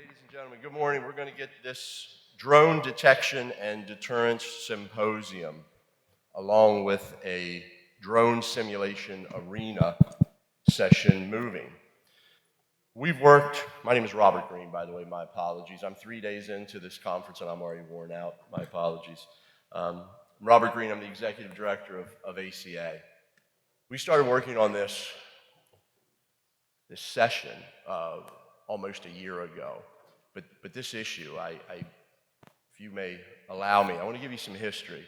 Ladies and gentlemen, good morning. We're going to get this Drone Detection and Deterrence Symposium, along with a drone simulation arena session moving. My name is Robert Green, by the way, my apologies. I'm 3 days into this conference and I'm already worn out, my apologies. Robert Green, I'm the Executive Director of ACA. We started working on this session almost a year ago. But this issue, if you may allow me, I want to give you some history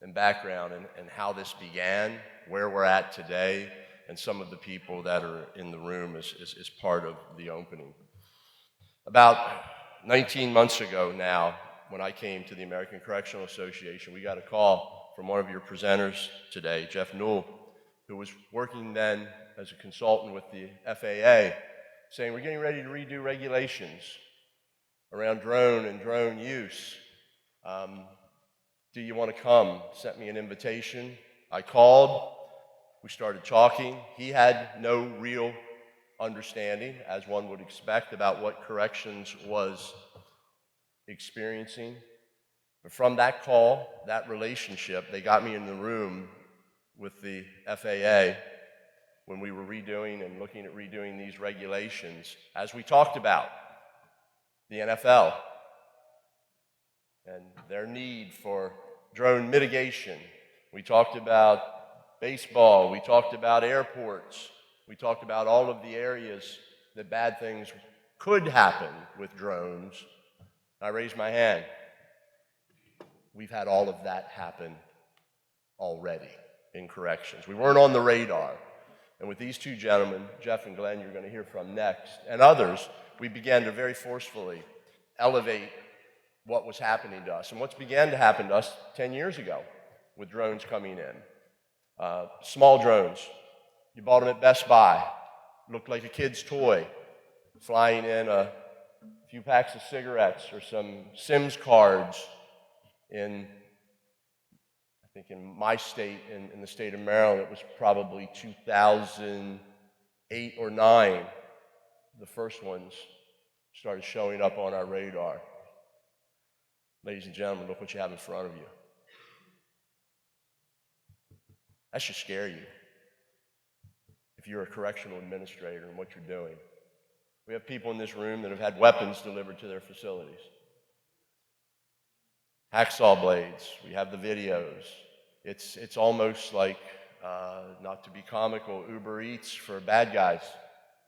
and background and how this began, where we're at today, and some of the people that are in the room as part of the opening. About 19 months ago now, when I came to the American Correctional Association, we got a call from one of your presenters today, Jeff Newell, who was working then as a consultant with the FAA, saying, we're getting ready to redo regulations around drone and drone use. Do you want to come? Sent me an invitation. I called. We started talking. He had no real understanding, as one would expect, about what corrections was experiencing. But from that call, that relationship, they got me in the room with the FAA when we were redoing and looking at redoing these regulations, as we talked about the NFL and their need for drone mitigation. We talked about baseball, we talked about airports, we talked about all of the areas that bad things could happen with drones. I raised my hand. We've had all of that happen already in corrections. We weren't on the radar. And with these two gentlemen, Jeff and Glenn, you're going to hear from next, and others, we began to very forcefully elevate what was happening to us and what's began to happen to us 10 years ago with drones coming in. Small drones. You bought them at Best Buy. Looked like a kid's toy. Flying in a few packs of cigarettes or some SIMS cards in my state, in the state of Maryland, it was probably 2008 or 9. The first ones started showing up on our radar. Ladies and gentlemen, look what you have in front of you. That should scare you if you're a correctional administrator and what you're doing. We have people in this room that have had weapons delivered to their facilities. Hacksaw blades, we have the videos. It's almost like, not to be comical, Uber Eats for bad guys.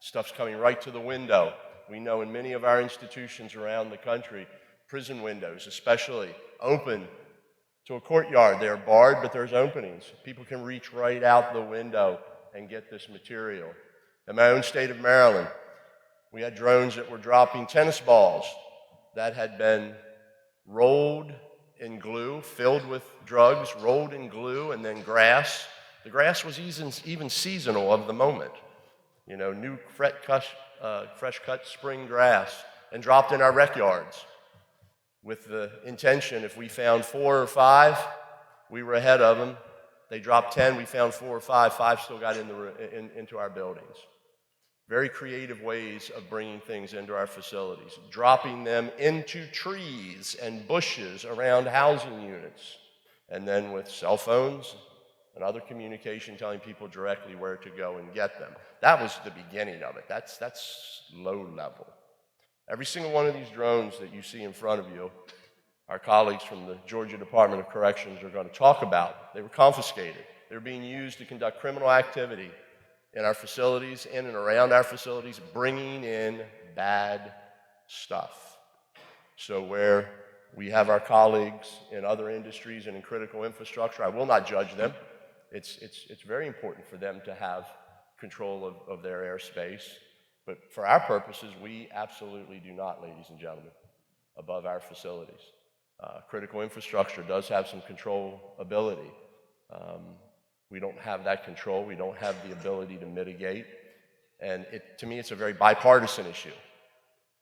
Stuff's coming right to the window. We know in many of our institutions around the country, prison windows especially, open to a courtyard. They're barred, but there's openings. People can reach right out the window and get this material. In my own state of Maryland, we had drones that were dropping tennis balls that had been rolled in glue, filled with drugs, rolled in glue, and then grass. The grass was even seasonal of the moment. You know, new fresh cut spring grass, and dropped in our rec yards with the intention, if we found 4 or 5, we were ahead of them. They dropped 10, we found 4 or 5, 5 still got into our buildings. Very creative ways of bringing things into our facilities, dropping them into trees and bushes around housing units, and then with cell phones and other communication telling people directly where to go and get them. That was the beginning of it. That's low level. Every single one of these drones that you see in front of you, our colleagues from the Georgia Department of Corrections are going to talk about. They were confiscated. They were being used to conduct criminal activity in our facilities, in and around our facilities, bringing in bad stuff. So where we have our colleagues in other industries and in critical infrastructure, I will not judge them. It's very important for them to have control of their airspace. But for our purposes, we absolutely do not, ladies and gentlemen, above our facilities. Critical infrastructure does have some control ability. We don't have that control. We don't have the ability to mitigate. And to me, it's a very bipartisan issue.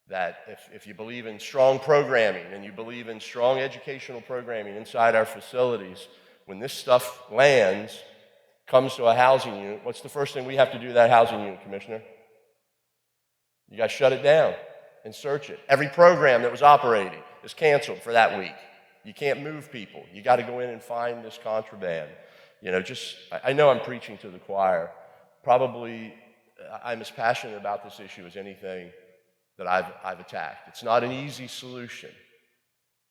That if you believe in strong programming and you believe in strong educational programming inside our facilities, when this stuff lands, comes to a housing unit, what's the first thing we have to do to that housing unit, Commissioner? You got to shut it down. and search it. Every program that was operating is canceled for that week. You can't move people. You got to go in and find this contraband. I know I'm preaching to the choir. Probably I'm as passionate about this issue as anything that I've attacked. It's not an easy solution.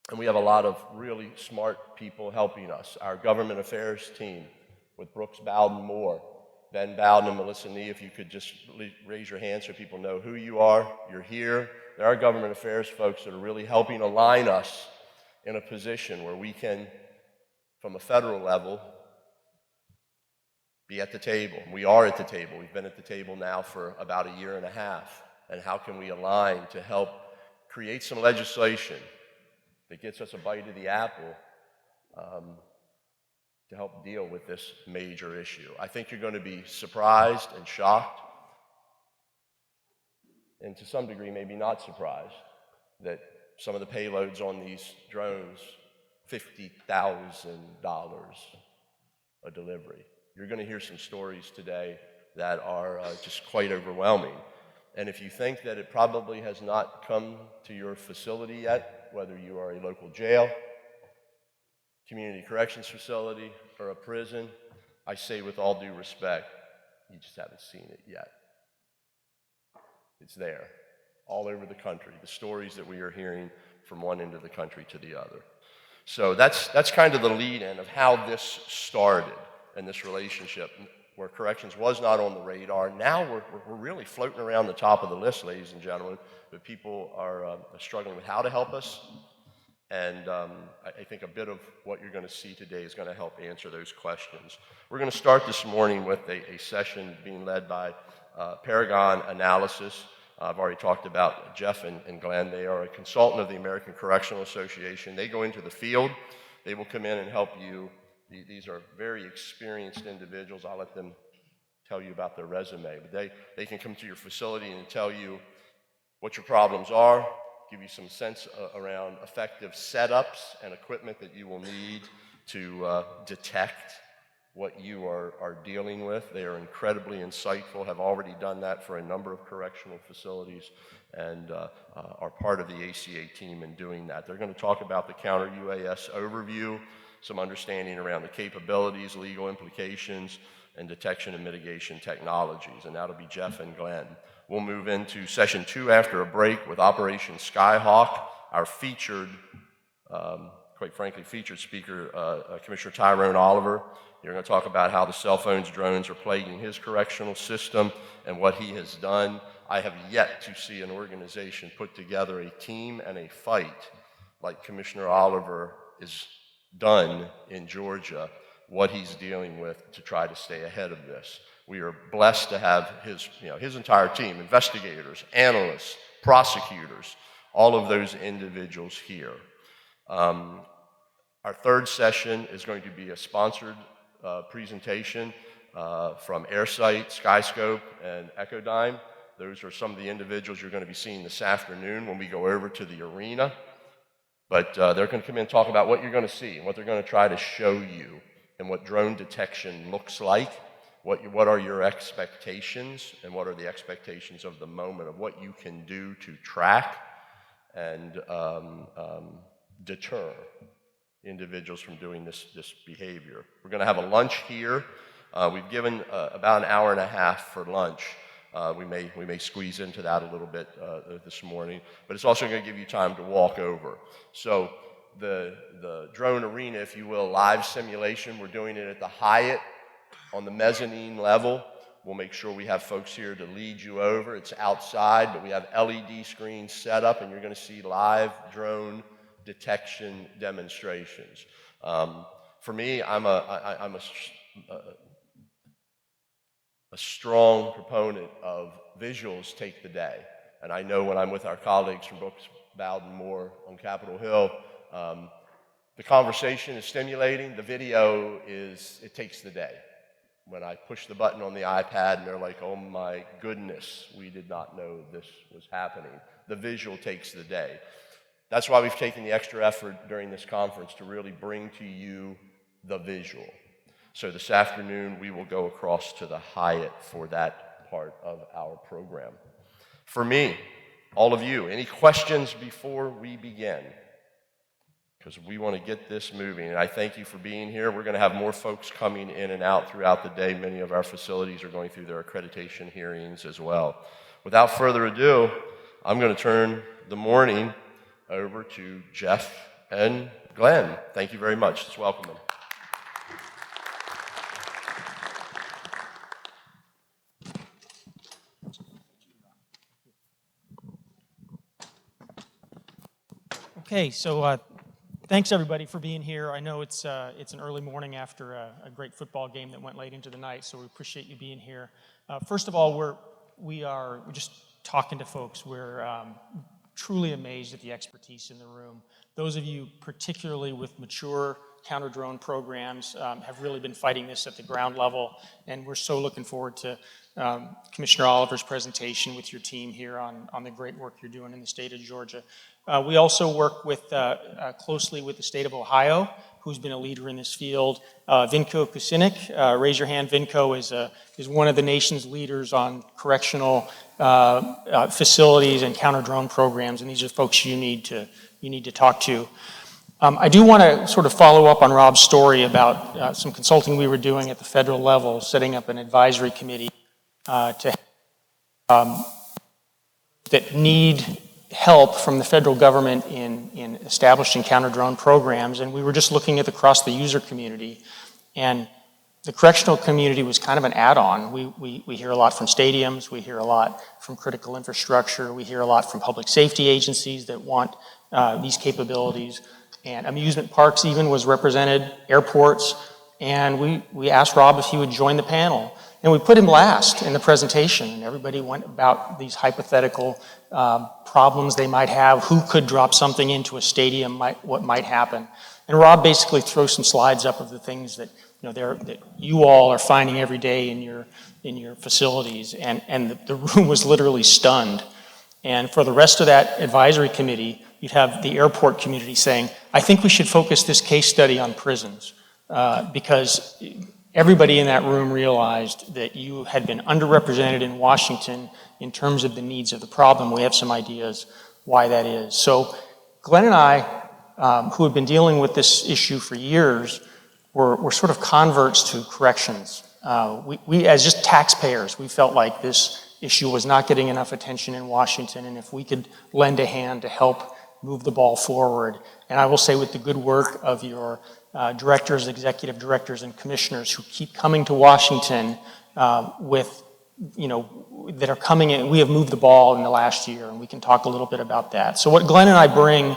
And we have a lot of really smart people helping us. Our government affairs team with Brooks Bowden Moore, Ben Bowden and Melissa Nee, if you could just raise your hand so people know who you are, you're here. There are government affairs folks that are really helping align us in a position where we can, from a federal level, be at the table. We are at the table. We've been at the table now for about a year and a half. And how can we align to help create some legislation that gets us a bite of the apple to help deal with this major issue? I think you're going to be surprised and shocked, and to some degree maybe not surprised, that some of the payloads on these drones, $50,000 a delivery. You're going to hear some stories today that are just quite overwhelming. And if you think that it probably has not come to your facility yet, whether you are a local jail, community corrections facility, or a prison, I say with all due respect, you just haven't seen it yet. It's there, all over the country, the stories that we are hearing from one end of the country to the other. So that's kind of the lead-in of how this started and this relationship where corrections was not on the radar. Now we're really floating around the top of the list, ladies and gentlemen, but people are struggling with how to help us. And I think a bit of what you're going to see today is going to help answer those questions. We're going to start this morning with a session being led by Paragon Analysis. I've already talked about Jeff and Glenn. They are a consultant of the American Correctional Association. They go into the field. They will come in and help you. These are very experienced individuals. I'll let them tell you about their resume. But they can come to your facility and tell you what your problems are, give you some sense around effective setups and equipment that you will need to detect what you are dealing with. They are incredibly insightful, have already done that for a number of correctional facilities, and are part of the ACA team in doing that. They're going to talk about the counter-UAS overview, some understanding around the capabilities, legal implications, and detection and mitigation technologies, and that'll be Jeff and Glenn. We'll move into session 2 after a break with Operation Skyhawk. Our featured, quite frankly, featured speaker, Commissioner Tyrone Oliver. You're going to talk about how the cell phones, drones are plaguing his correctional system and what he has done. I have yet to see an organization put together a team and a fight like Commissioner Oliver is done in Georgia, what he's dealing with to try to stay ahead of this. We are blessed to have his entire team, investigators, analysts, prosecutors, all of those individuals here. Our third session is going to be a sponsored presentation from Airsight, Skyscope, and Echodyne. Those are some of the individuals you're going to be seeing this afternoon when we go over to the arena. But they're going to come in and talk about what you're going to see and what they're going to try to show you and what drone detection looks like, what are your expectations, and what are the expectations of the moment of what you can do to track and deter individuals from doing this behavior. We're going to have a lunch here. We've given about an hour and a half for lunch. We may squeeze into that a little bit this morning, but it's also going to give you time to walk over. So the drone arena, if you will, live simulation, we're doing it at the Hyatt on the mezzanine level. We'll make sure we have folks here to lead you over. It's outside, but we have LED screens set up, and you're going to see live drone detection demonstrations. For me, I'm a strong proponent of visuals take the day. And I know when I'm with our colleagues from Brooks Bowden Moore on Capitol Hill, the conversation is stimulating. The video it takes the day. When I push the button on the iPad and they're like, oh my goodness, we did not know this was happening. The visual takes the day. That's why we've taken the extra effort during this conference to really bring to you the visual. So this afternoon, we will go across to the Hyatt for that part of our program. For me, all of you, any questions before we begin? Because we want to get this moving. And I thank you for being here. We're going to have more folks coming in and out throughout the day. Many of our facilities are going through their accreditation hearings as well. Without further ado, I'm going to turn the morning over to Jeff and Glenn. Thank you very much. Let's welcome them. Okay, so thanks everybody for being here. I know it's an early morning after a great football game that went late into the night, so we appreciate you being here. First of all, we're just talking to folks. We're truly amazed at the expertise in the room. Those of you, particularly with mature counter-drone programs, have really been fighting this at the ground level, and we're so looking forward to Commissioner Oliver's presentation with your team here on the great work you're doing in the state of Georgia. We also work closely with the state of Ohio, who's been a leader in this field. Vinko Kucinik, raise your hand. Vinko is one of the nation's leaders on correctional facilities and counter-drone programs, and these are folks you need to talk to. I do want to sort of follow up on Rob's story about some consulting we were doing at the federal level, setting up an advisory committee that need help from the federal government in establishing counter-drone programs, and we were just looking at across the user community, and the correctional community was kind of an add-on. We hear a lot from stadiums, we hear a lot from critical infrastructure, we hear a lot from public safety agencies that want these capabilities, and amusement parks even was represented, airports, and we asked Rob if he would join the panel. And we put him last in the presentation, and everybody went about these hypothetical problems they might have, who could drop something into a stadium, what might happen. And Rob basically throws some slides up of the things that that you all are finding every day in your facilities, and the room was literally stunned. And for the rest of that advisory committee, you'd have the airport community saying, I think we should focus this case study on prisons, because everybody in that room realized that you had been underrepresented in Washington in terms of the needs of the problem. We have some ideas why that is. So Glenn and I, who have been dealing with this issue for years, were sort of converts to corrections. We, as just taxpayers, we felt like this issue was not getting enough attention in Washington, and if we could lend a hand to help move the ball forward. And I will say, with the good work of your directors, executive directors, and commissioners who keep coming to Washington that are coming in, we have moved the ball in the last year, and we can talk a little bit about that. So what Glenn and I bring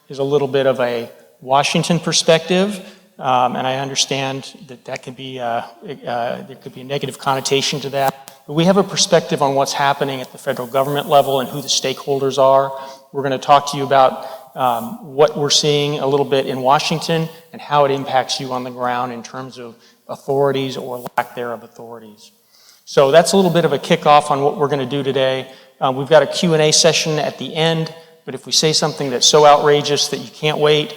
is a little bit of a Washington perspective, and I understand that could be there could be a negative connotation to that. But we have a perspective on what's happening at the federal government level and who the stakeholders are. We're going to talk to you about what we're seeing a little bit in Washington and how it impacts you on the ground in terms of authorities or lack thereof authorities. So that's a little bit of a kickoff on what we're going to do today. We've got a Q&A session at the end, but if we say something that's so outrageous that you can't wait,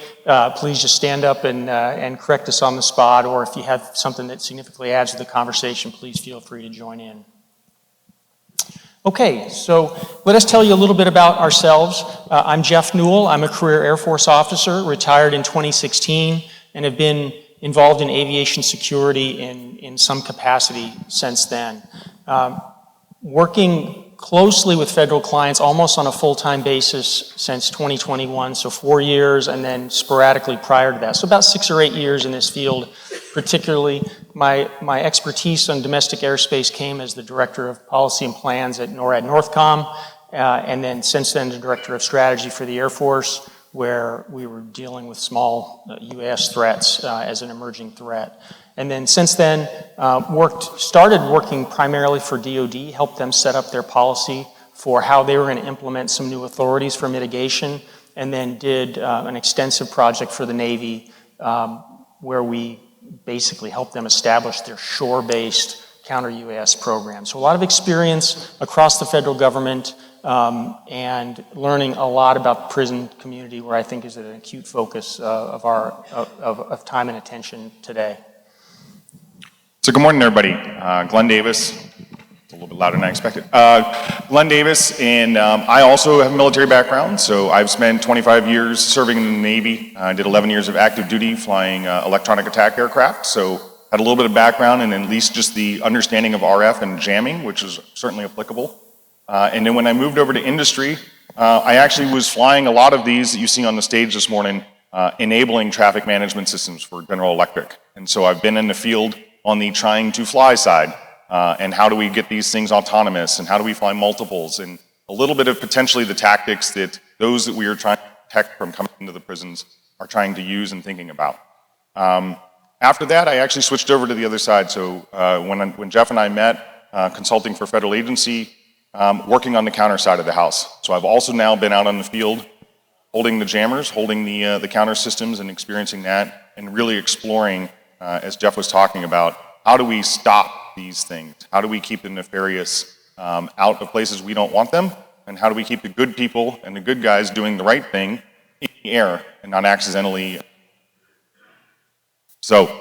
please just stand up and correct us on the spot, or if you have something that significantly adds to the conversation, please feel free to join in. Okay, so let us tell you a little bit about ourselves. I'm Jeff Newell. I'm a career Air Force officer, retired in 2016, and have been involved in aviation security in some capacity since then. Working closely with federal clients almost on a full-time basis since 2021, so 4 years, and then sporadically prior to that. So about 6 or 8 years in this field. Particularly, my expertise on domestic airspace came as the Director of Policy and Plans at NORAD Northcom, and then since then the Director of Strategy for the Air Force, where we were dealing with small UAS threats as an emerging threat. And then since then, started working primarily for DoD, helped them set up their policy for how they were going to implement some new authorities for mitigation, and then did an extensive project for the Navy where we basically helped them establish their shore-based counter-UAS program. So a lot of experience across the federal government and learning a lot about the prison community, where I think is an acute focus of time and attention today. So good morning, everybody. Glenn Davis, It's a little bit louder than I expected. Glenn Davis, and I also have a military background, so I've spent 25 years serving in the Navy. I did 11 years of active duty flying electronic attack aircraft, so had a little bit of background and at least just the understanding of RF and jamming, which is certainly applicable. And then when I moved over to industry, I actually was flying a lot of these that you see on the stage this morning, enabling traffic management systems for General Electric. And so I've been in the field on the trying to fly side. And how do we get these things autonomous, and how do we fly multiples, and a little bit of potentially the tactics that those that we are trying to protect from coming into the prisons are trying to use and thinking about. After that, I actually switched over to the other side. So when Jeff and I met, consulting for federal agency, working on the counter side of the house. So I've also now been out on the field holding the jammers, holding the counter systems and experiencing that, and really exploring, as Jeff was talking about, how do we stop these things? How do we keep the nefarious out of places we don't want them? And how do we keep the good people and the good guys doing the right thing in the air and not accidentally? So,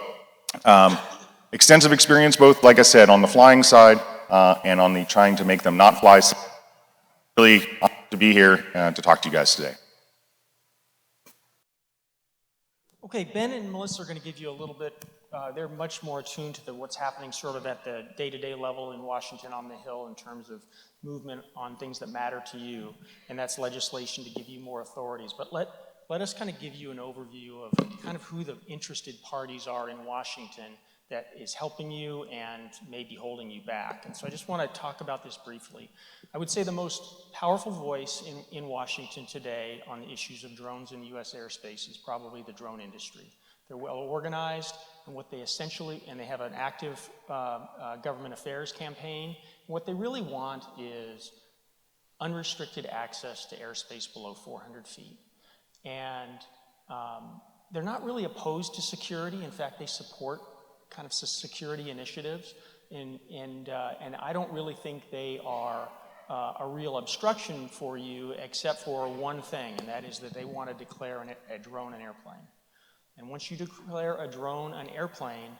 extensive experience both, like I said, on the flying side and on the trying to make them not fly. Really honored to be here to talk to you guys today. Okay, Ben and Melissa are going to give you a little bit, they're much more attuned to what's happening sort of at the day-to-day level in Washington on the Hill in terms of movement on things that matter to you, and that's legislation to give you more authorities. But let us kind of give you an overview of kind of who the interested parties are in Washington that is helping you and maybe holding you back. And so I just want to talk about this briefly. I would say the most powerful voice in Washington today on the issues of drones in U.S. airspace is probably the drone industry. They're well organized, and what they essentially, and they have an active government affairs campaign. What they really want is unrestricted access to airspace below 400 feet. And they're not really opposed to security. In fact, they support kind of security initiatives, and I don't really think they are a real obstruction for you, except for one thing, and that is that they want to declare a drone an airplane. And once you declare a drone an airplane,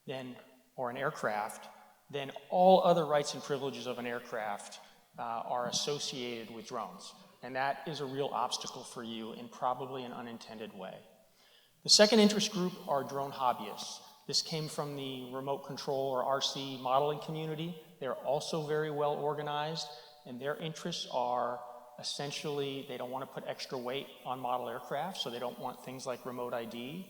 then or an aircraft, then all other rights and privileges of an aircraft are associated with drones, and that is a real obstacle for you in probably an unintended way. The second interest group are drone hobbyists. This came from the remote control or RC modeling community. They're also very well organized, and their interests are essentially, they don't want to put extra weight on model aircraft, so they don't want things like remote ID,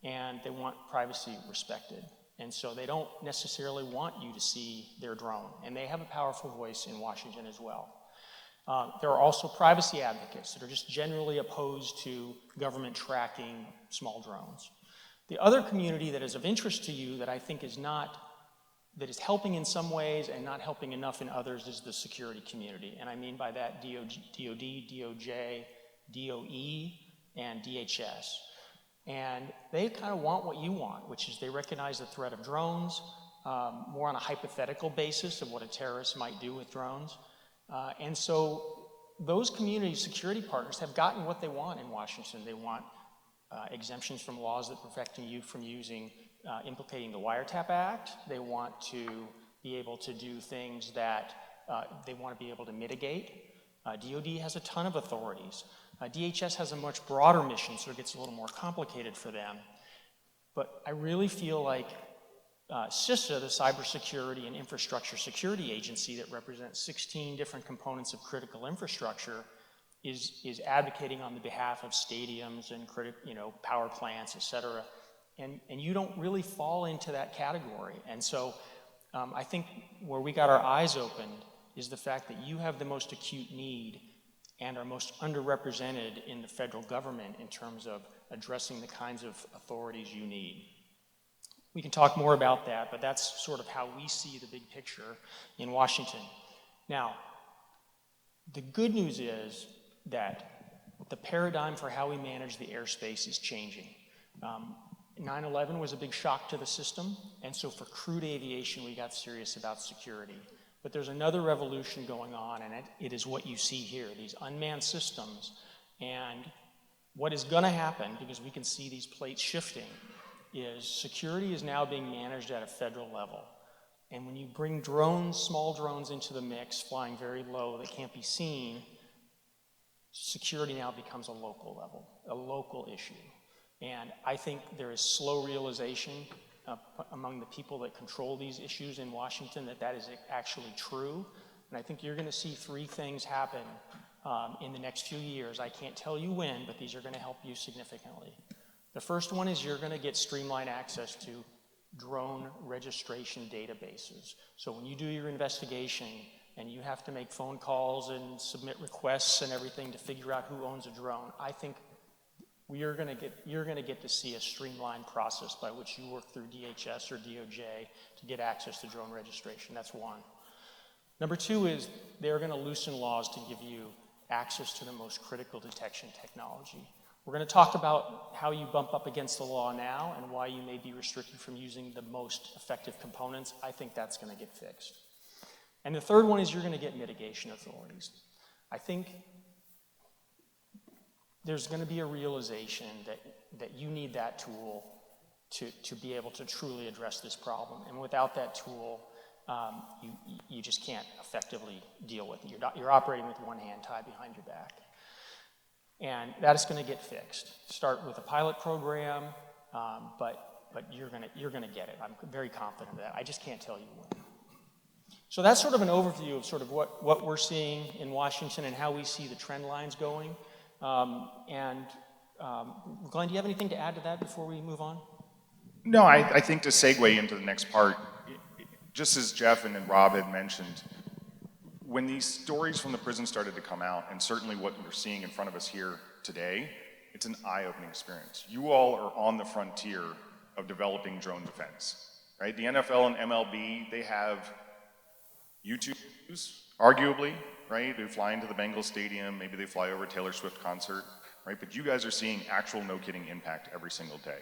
and they want privacy respected. And so they don't necessarily want you to see their drone, and they have a powerful voice in Washington as well. There are also privacy advocates that are just generally opposed to government tracking small drones. The other community that is of interest to you that I think is that is helping in some ways and not helping enough in others is the security community. And I mean by that DOD, DOJ, DOE, and DHS. And they kind of want what you want, which is they recognize the threat of drones, more on a hypothetical basis of what a terrorist might do with drones. And so those community security partners have gotten what they want in Washington. They want exemptions from laws that protect you from implicating the Wiretap Act. They want to be able to do things that they want to be able to mitigate. DOD has a ton of authorities. DHS has a much broader mission, so it gets a little more complicated for them. But I really feel like CISA, the Cybersecurity and Infrastructure Security Agency that represents 16 different components of critical infrastructure, is advocating on the behalf of stadiums and power plants, et cetera. And you don't really fall into that category. And so I think where we got our eyes opened is the fact that you have the most acute need and are most underrepresented in the federal government in terms of addressing the kinds of authorities you need. We can talk more about that, but that's sort of how we see the big picture in Washington. Now, the good news is that the paradigm for how we manage the airspace is changing. 9/11 was a big shock to the system, and so for crewed aviation, we got serious about security. But there's another revolution going on, and it is what you see here, these unmanned systems. And what is going to happen, because we can see these plates shifting, is security is now being managed at a federal level. And when you bring drones, small drones into the mix, flying very low that can't be seen, security now becomes a local level, a local issue. And I think there is slow realization among the people that control these issues in Washington that is actually true. And I think you're going to see three things happen in the next few years. I can't tell you when, but these are going to help you significantly. The first one is you're going to get streamlined access to drone registration databases. So when you do your investigation and you have to make phone calls and submit requests and everything to figure out who owns a drone, I think you're going to get to see a streamlined process by which you work through DHS or DOJ to get access to drone registration. That's one. Number two is they're going to loosen laws to give you access to the most critical detection technology. We're going to talk about how you bump up against the law now and why you may be restricted from using the most effective components. I think that's going to get fixed. And the third one is you're going to get mitigation authorities. I think there's going to be a realization that you need that tool to be able to truly address this problem. And without that tool, you just can't effectively deal with it. You're operating with one hand tied behind your back. And that is going to get fixed. Start with a pilot program, but you're going to get it. I'm very confident of that. I just can't tell you when. So that's sort of an overview of sort of what we're seeing in Washington and how we see the trend lines going. Glenn, do you have anything to add to that before we move on? No, I think to segue into the next part, just as Jeff and Rob had mentioned, when these stories from the prison started to come out, and certainly what we're seeing in front of us here today, it's an eye-opening experience. You all are on the frontier of developing drone defense, right? The NFL and MLB, they have YouTube views, arguably, right? They fly into the Bengals Stadium, maybe they fly over a Taylor Swift concert, right? But you guys are seeing actual no-kidding impact every single day.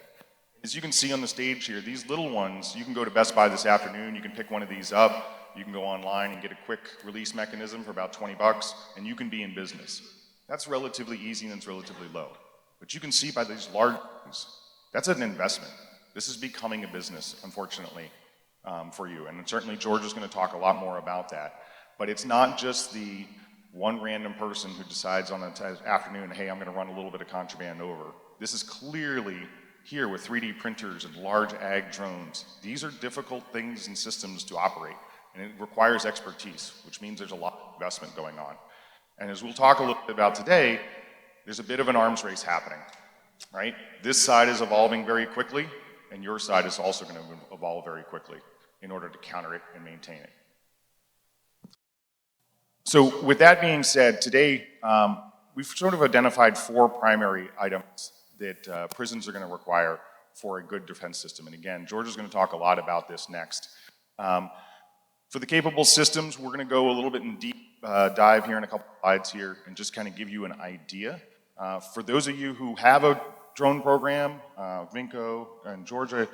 As you can see on the stage here, these little ones, you can go to Best Buy this afternoon, you can pick one of these up, you can go online and get a quick release mechanism for about 20 bucks, and you can be in business. That's relatively easy and it's relatively low. But you can see by these large things, that's an investment. This is becoming a business, unfortunately, for you. And certainly George is going to talk a lot more about that. But it's not just the one random person who decides on an afternoon, hey, I'm going to run a little bit of contraband over. This is clearly here with 3D printers and large ag drones. These are difficult things and systems to operate. And it requires expertise, which means there's a lot of investment going on. And as we'll talk a little bit about today, there's a bit of an arms race happening, right? This side is evolving very quickly, and your side is also going to evolve very quickly in order to counter it and maintain it. So with that being said, today we've sort of identified 4 primary items that prisons are going to require for a good defense system. And again, George is going to talk a lot about this next. For the capable systems, we're going to go a little bit in deep dive here in a couple slides here and just kind of give you an idea. For those of you who have a drone program, Vinco and Georgia,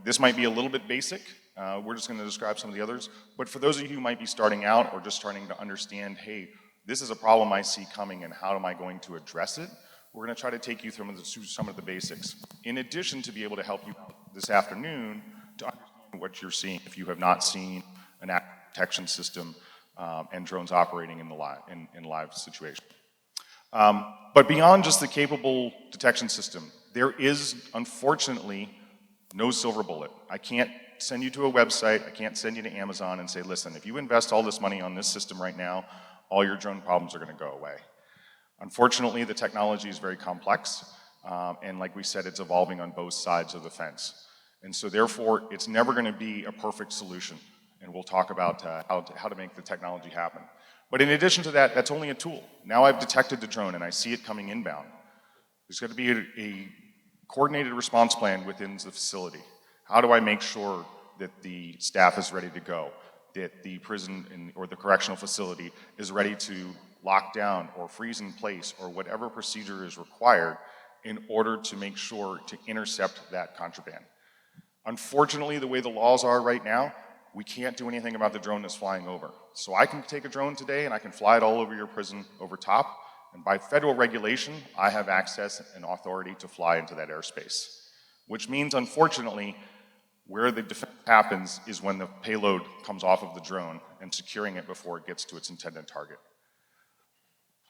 this might be a little bit basic. We're just going to describe some of the others. But for those of you who might be starting out or just starting to understand, hey, this is a problem I see coming and how am I going to address it, we're going to try to take you through some of the basics. In addition to be able to help you this afternoon to understand what you're seeing if you have not seen an active detection system and drones operating in live situation. But beyond just the capable detection system, there is, unfortunately, no silver bullet. I can't send you to a website, I can't send you to Amazon and say, listen, if you invest all this money on this system right now, all your drone problems are going to go away. Unfortunately, the technology is very complex, and like we said, it's evolving on both sides of the fence. And so therefore, it's never going to be a perfect solution. And we'll talk about how to make the technology happen. But in addition to that, that's only a tool. Now I've detected the drone and I see it coming inbound. There's got to be a coordinated response plan within the facility. How do I make sure that the staff is ready to go, that the prison or the correctional facility is ready to lock down or freeze in place or whatever procedure is required in order to make sure to intercept that contraband. Unfortunately, the way the laws are right now, we can't do anything about the drone that's flying over. So I can take a drone today and I can fly it all over your prison over top, and by federal regulation, I have access and authority to fly into that airspace. Which means, unfortunately, Where the defense happens is when the payload comes off of the drone and securing it before it gets to its intended target.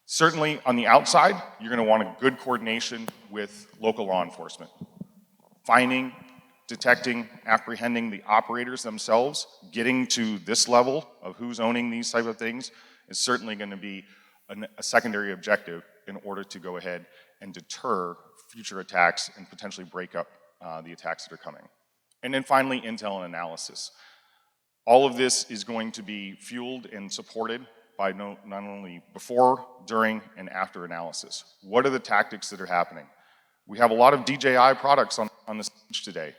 Certainly on the outside, you're going to want a good coordination with local law enforcement. Finding, detecting, apprehending the operators themselves, getting to this level of who's owning these type of things is certainly going to be a secondary objective in order to go ahead and deter future attacks and potentially break up the attacks that are coming. And then finally, intel and analysis. All of this is going to be fueled and supported by not only before, during, and after analysis. What are the tactics that are happening? We have a lot of DJI products on the stage today.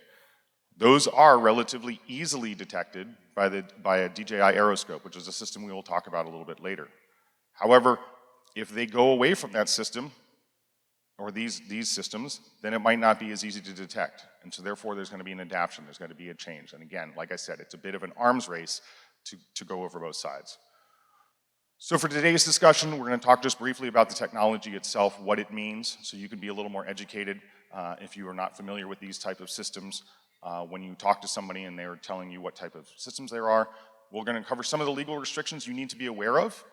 Those are relatively easily detected by a DJI Aeroscope, which is a system we will talk about a little bit later. However, if they go away from that system, or these systems, then it might not be as easy to detect. And so therefore there's going to be an adaptation, there's going to be a change. And again, like I said, it's a bit of an arms race to go over both sides. So for today's discussion, we're going to talk just briefly about the technology itself, what it means, so you can be a little more educated if you are not familiar with these type of systems. When you talk to somebody and they're telling you what type of systems there are, we're going to cover some of the legal restrictions you need to be aware of.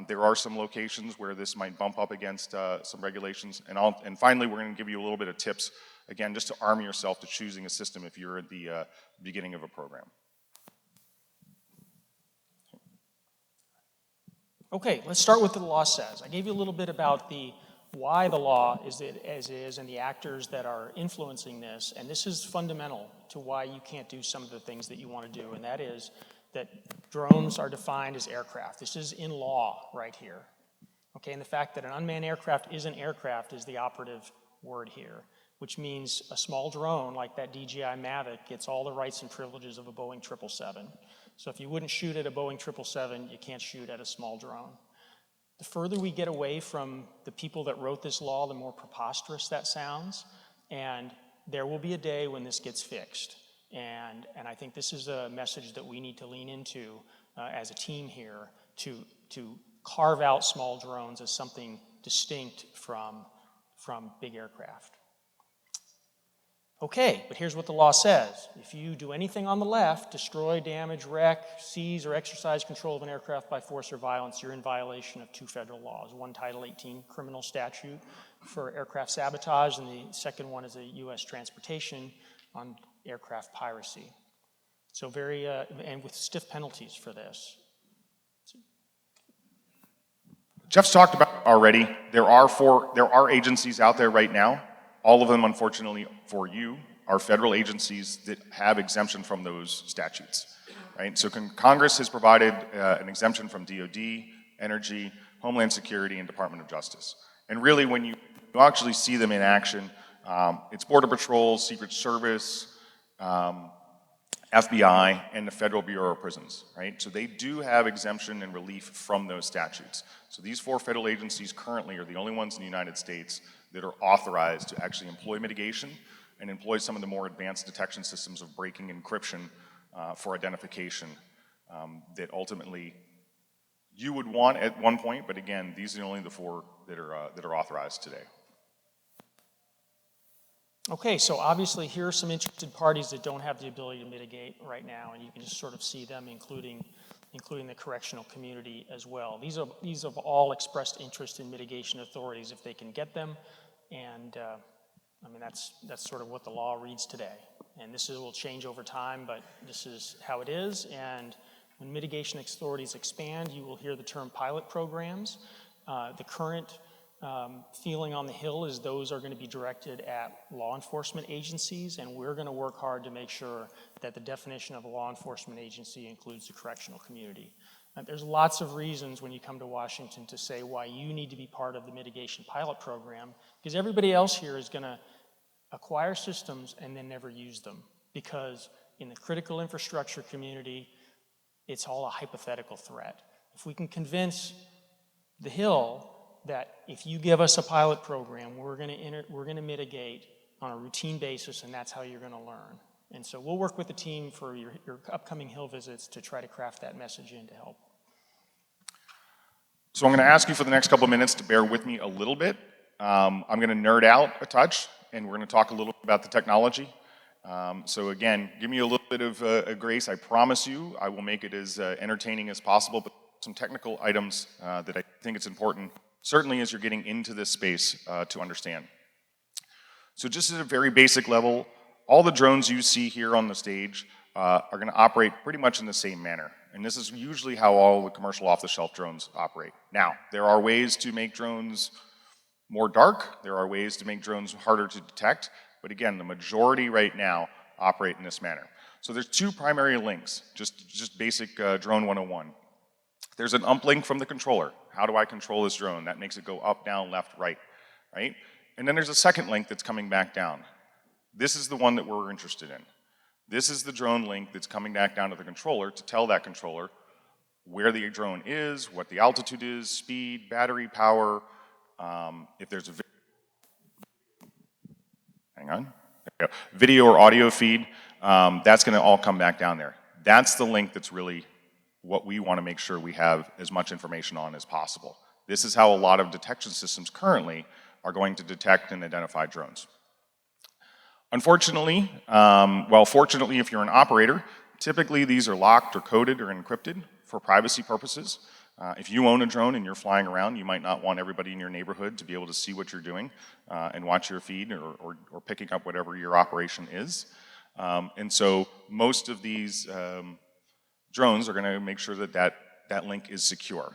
There are some locations where this might bump up against some regulations. And finally, we're going to give you a little bit of tips, again, just to arm yourself to choosing a system if you're at the beginning of a program. Okay, let's start with what the law says. I gave you a little bit about why the law is as it is and the actors that are influencing this. And this is fundamental to why you can't do some of the things that you want to do. And that is that drones are defined as aircraft. This is in law right here. Okay, and the fact that an unmanned aircraft is an aircraft is the operative word here, which means a small drone like that DJI Mavic gets all the rights and privileges of a Boeing 777. So if you wouldn't shoot at a Boeing 777, you can't shoot at a small drone. The further we get away from the people that wrote this law, the more preposterous that sounds. And there will be a day when this gets fixed. And I think this is a message that we need to lean into as a team here to carve out small drones as something distinct from big aircraft. Okay, but here's what the law says. If you do anything on the left, destroy, damage, wreck, seize, or exercise control of an aircraft by force or violence, you're in violation of two federal laws. One, Title 18 criminal statute for aircraft sabotage, and the second one is a U.S. transportation on aircraft piracy. So and with stiff penalties for this. Jeff's talked about already, there are agencies out there right now. All of them, unfortunately for you, are federal agencies that have exemption from those statutes, right? So Congress has provided an exemption from DOD, Energy, Homeland Security, and Department of Justice. And really, when you actually see them in action, it's Border Patrol, Secret Service, FBI, and the Federal Bureau of Prisons, right? So they do have exemption and relief from those statutes. So these four federal agencies currently are the only ones in the United States that are authorized to actually employ mitigation and employ some of the more advanced detection systems of breaking encryption for identification that ultimately you would want at one point, but again, these are only the four that are authorized today. Okay, so obviously here are some interested parties that don't have the ability to mitigate right now, and you can just sort of see them, including the correctional community as well. These have all expressed interest in mitigation authorities if they can get them, and I mean that's sort of what the law reads today. And this will change over time, but this is how it is. And when mitigation authorities expand, you will hear the term pilot programs. The current feeling on the Hill is those are going to be directed at law enforcement agencies, and we're going to work hard to make sure that the definition of a law enforcement agency includes the correctional community. There's lots of reasons when you come to Washington to say why you need to be part of the mitigation pilot program, because everybody else here is going to acquire systems and then never use them, because in the critical infrastructure community, it's all a hypothetical threat. If we can convince the Hill that if you give us a pilot program, we're going to mitigate on a routine basis, and that's how you're going to learn. And so we'll work with the team for your upcoming Hill visits to try to craft that message in to help. So I'm going to ask you for the next couple of minutes to bear with me a little bit. I'm going to nerd out a touch, and we're going to talk a little bit about the technology. So again, give me a little bit of grace. I promise you I will make it as entertaining as possible, but some technical items that I think it's important, certainly as you're getting into this space to understand. So just at a very basic level, all the drones you see here on the stage are going to operate pretty much in the same manner. And this is usually how all the commercial off-the-shelf drones operate. Now, there are ways to make drones more dark. There are ways to make drones harder to detect. But again, the majority right now operate in this manner. So there's two primary links, just basic drone 101. There's an uplink from the controller. How do I control this drone? That makes it go up, down, left, right? And then there's a second link that's coming back down. This is the one that we're interested in. This is the drone link that's coming back down to the controller to tell that controller where the drone is, what the altitude is, speed, battery power, if there's a video or audio feed, that's going to all come back down there. That's the link that's really what we want to make sure we have as much information on as possible. This is how a lot of detection systems currently are going to detect and identify drones. Unfortunately, fortunately if you're an operator, typically these are locked or coded or encrypted for privacy purposes. If you own a drone and you're flying around, you might not want everybody in your neighborhood to be able to see what you're doing and watch your feed or picking up whatever your operation is. And so most of these drones are going to make sure that that link is secure.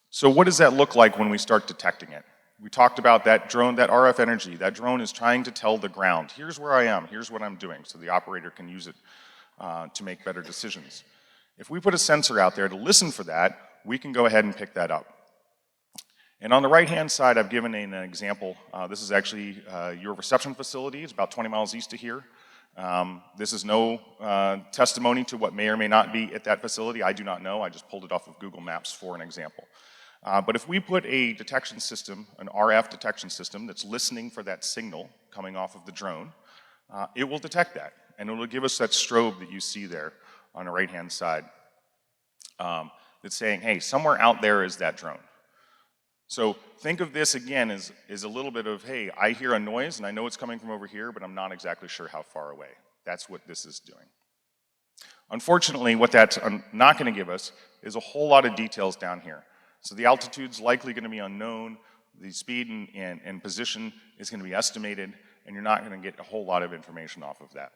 So what does that look like when we start detecting it? We talked about that drone, that RF energy. That drone is trying to tell the ground, here's where I am, here's what I'm doing, so the operator can use it to make better decisions. If we put a sensor out there to listen for that, we can go ahead and pick that up. And on the right-hand side, I've given an example. This is actually your reception facility. It's about 20 miles east of here. This is no testimony to what may or may not be at that facility. I do not know. I just pulled it off of Google Maps for an example. But if we put a detection system, an RF detection system that's listening for that signal coming off of the drone, it will detect that. And it will give us that strobe that you see there on the right-hand side that's saying, hey, somewhere out there is that drone. So think of this again as a little bit of, hey, I hear a noise and I know it's coming from over here, but I'm not exactly sure how far away. That's what this is doing. Unfortunately, what that's not going to give us is a whole lot of details down here. So the altitude's likely going to be unknown, the speed and position is going to be estimated, and you're not going to get a whole lot of information off of that.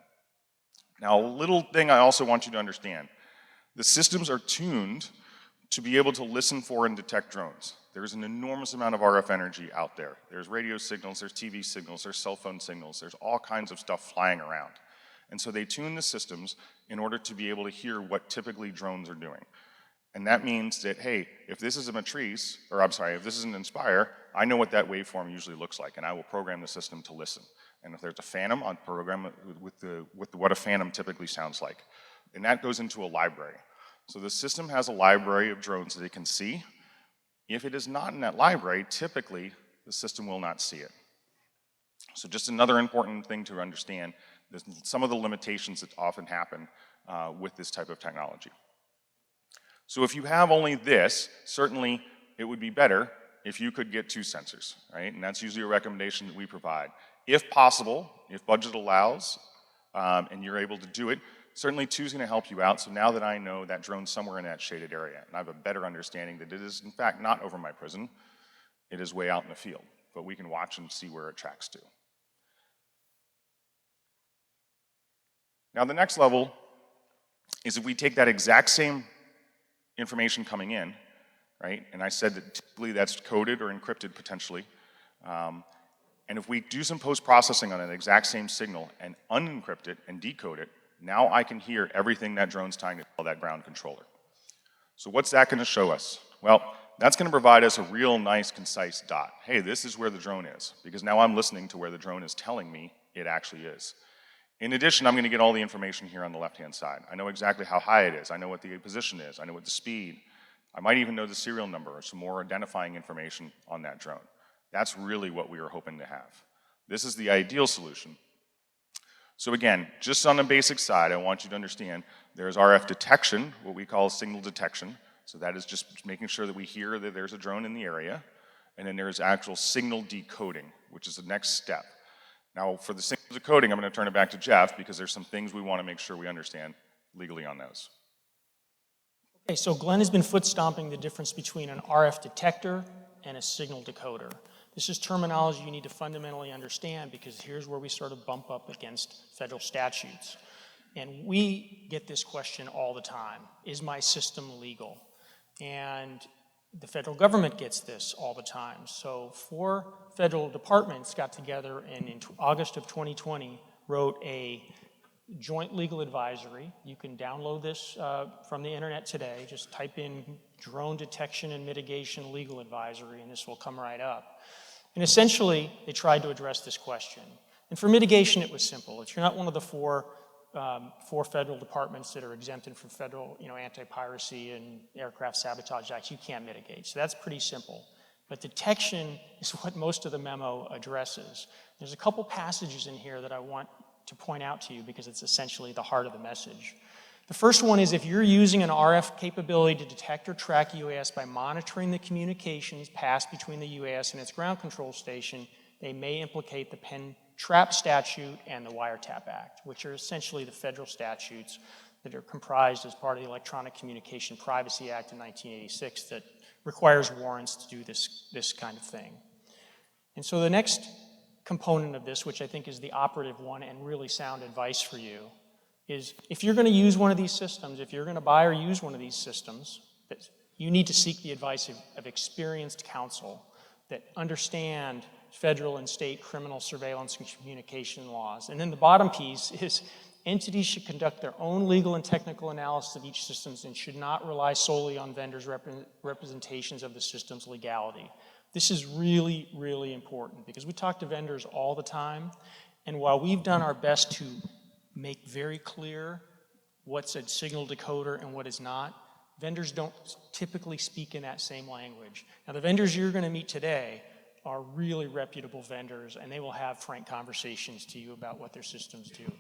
Now, a little thing I also want you to understand. The systems are tuned to be able to listen for and detect drones. There's an enormous amount of RF energy out there. There's radio signals, there's TV signals, there's cell phone signals, there's all kinds of stuff flying around. And so they tune the systems in order to be able to hear what typically drones are doing. And that means that, hey, if this is a Matrice, or I'm sorry, if this is an Inspire, I know what that waveform usually looks like, and I will program the system to listen. And if there's a Phantom, I'll program it with what a Phantom typically sounds like. And that goes into a library. So the system has a library of drones that it can see. If it is not in that library, typically the system will not see it. So just another important thing to understand, there's some of the limitations that often happen with this type of technology. So if you have only this, certainly it would be better if you could get two sensors, right? And that's usually a recommendation that we provide. If possible, if budget allows, and you're able to do it, certainly two is going to help you out. So now that I know that drone's somewhere in that shaded area, and I have a better understanding that it is in fact not over my prison, it is way out in the field. But we can watch and see where it tracks to. Now the next level is if we take that exact same information coming in, right? And I said that typically that's coded or encrypted potentially. And if we do some post-processing on an exact same signal and unencrypt it and decode it, now I can hear everything that drone's trying to tell that ground controller. So what's that going to show us? Well, that's going to provide us a real nice, concise dot. Hey, this is where the drone is, because now I'm listening to where the drone is telling me it actually is. In addition, I'm going to get all the information here on the left-hand side. I know exactly how high it is. I know what the position is. I know what the speed. I might even know the serial number or some more identifying information on that drone. That's really what we were hoping to have. This is the ideal solution. So again, just on the basic side, I want you to understand there's RF detection, what we call signal detection. So that is just making sure that we hear that there's a drone in the area. And then there's actual signal decoding, which is the next step. Now, for the signal The coding, I'm going to turn it back to Jeff because there's some things we want to make sure we understand legally on those. Okay, so Glenn has been foot stomping the difference between an RF detector and a signal decoder. This is terminology you need to fundamentally understand because here's where we sort of bump up against federal statutes. And we get this question all the time. Is my system legal? And the federal government gets this all the time. So 4 federal departments got together and in August of 2020 wrote a joint legal advisory. You can download this from the internet today. Just type in Drone Detection and Mitigation Legal Advisory and this will come right up. And essentially, they tried to address this question. And for mitigation, it was simple. If you're not one of the four federal departments that are exempted from federal, anti-piracy and aircraft sabotage acts, you can't mitigate. So that's pretty simple. But detection is what most of the memo addresses. There's a couple passages in here that I want to point out to you because it's essentially the heart of the message. The first one is if you're using an RF capability to detect or track UAS by monitoring the communications passed between the UAS and its ground control station, they may implicate the Pen Trap Statute and the Wiretap Act, which are essentially the federal statutes that are comprised as part of the Electronic Communication Privacy Act in 1986 that requires warrants to do this kind of thing. And so the next component of this, which I think is the operative one and really sound advice for you, is if you're going to use one of these systems, if you're going to buy or use one of these systems, you need to seek the advice of experienced counsel that understand federal and state criminal surveillance and communication laws. And then the bottom piece is entities should conduct their own legal and technical analysis of each system and should not rely solely on vendors' representations of the system's legality. This is really, really important because we talk to vendors all the time, and while we've done our best to make very clear what's a signal decoder and what is not, vendors don't typically speak in that same language. Now, the vendors you're going to meet today are really reputable vendors, and they will have frank conversations to you about what their systems do.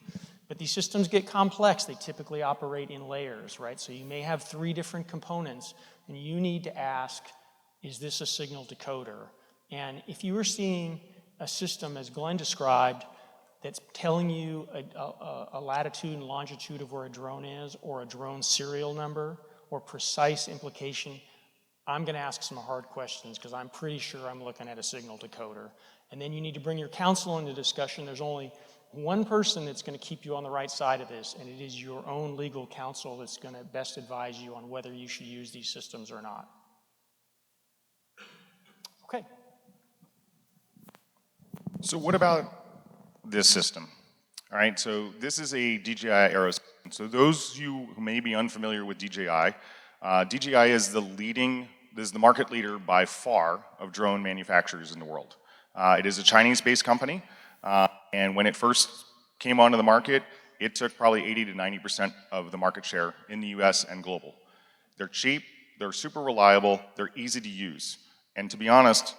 But these systems get complex. They typically operate in layers, right? So you may have 3 different components, and you need to ask, is this a signal decoder? And if you were seeing a system, as Glenn described, that's telling you a latitude and longitude of where a drone is, or a drone serial number, or precise implication, I'm going to ask some hard questions because I'm pretty sure I'm looking at a signal decoder. And then you need to bring your counsel into discussion. There's only one person that's going to keep you on the right side of this, and it is your own legal counsel that's going to best advise you on whether you should use these systems or not. Okay. So what about this system? All right, so this is a DJI Aero system. So those of you who may be unfamiliar with DJI, DJI is the market leader by far of drone manufacturers in the world. It is a Chinese-based company, and when it first came onto the market, it took probably 80 to 90% of the market share in the US and global. They're cheap, they're super reliable, they're easy to use. And to be honest,